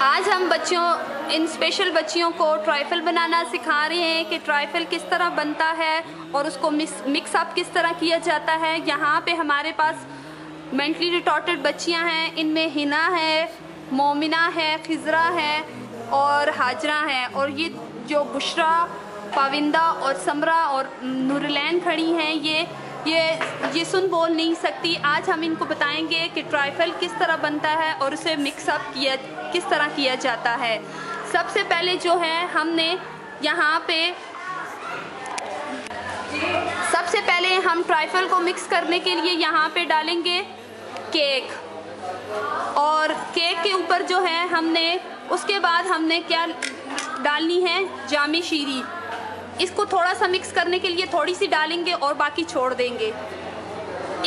आज हम इन स्पेशल बच्चियों को ट्राइफल बनाना सिखा रहे हैं कि ट्राइफल किस तरह बनता है और उसको मिक्स अप किस तरह किया जाता है। यहाँ पे हमारे पास मेंटली रिटॉर्टेड बच्चियाँ हैं, इनमें हिना है, मोमिना है, खिजरा है और हाजरा है। और ये जो बुशरा, पाविंदा और समरा और नूरलैन खड़ी हैं, ये सुन बोल नहीं सकती। आज हम इनको बताएंगे कि ट्राइफल किस तरह बनता है और उसे मिक्सअप किस तरह किया जाता है। सबसे पहले जो है हमने यहाँ पे सबसे पहले हम ट्राइफल को मिक्स करने के लिए यहाँ पे डालेंगे केक, और केक के ऊपर जो है हमने उसके बाद हमने क्या डालनी है, जामी शीरी। इसको थोड़ा सा मिक्स करने के लिए थोड़ी सी डालेंगे और बाकी छोड़ देंगे।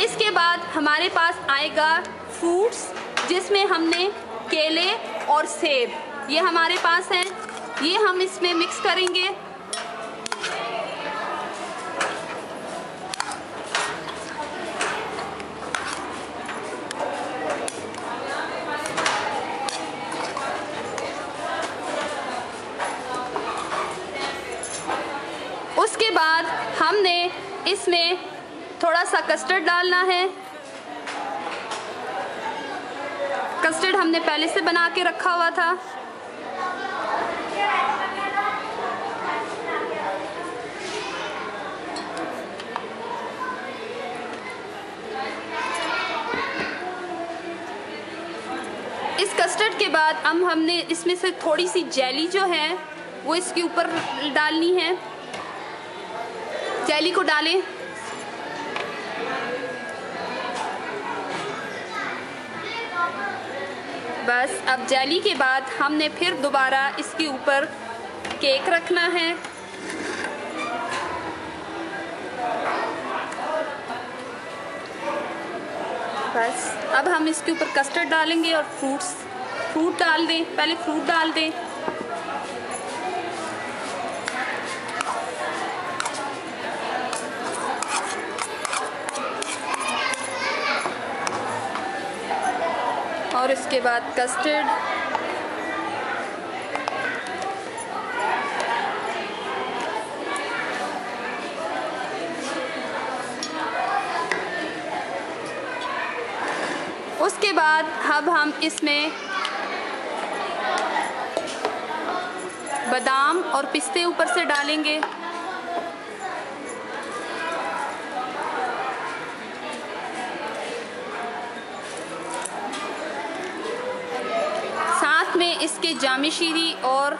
इसके बाद हमारे पास आएगा फ्रूट्स, जिसमें हमने केले और सेब ये हमारे पास हैं, ये हम इसमें मिक्स करेंगे। उसके बाद हमने इसमें थोड़ा सा कस्टर्ड डालना है। कस्टर्ड हमने पहले से बना के रखा हुआ था। इस कस्टर्ड के बाद हमने इसमें से थोड़ी सी जेली जो है वो इसके ऊपर डालनी है। जेली को डालें। बस अब जेली के बाद हमने फिर दोबारा इसके ऊपर केक रखना है। बस अब हम इसके ऊपर कस्टर्ड डालेंगे और फ्रूट डाल दें। पहले फ्रूट डाल दें। और इसके बाद कस्टर्ड, उसके बाद अब हम इसमें बादाम और पिस्ते ऊपर से डालेंगे। में इसके जामी शीरी और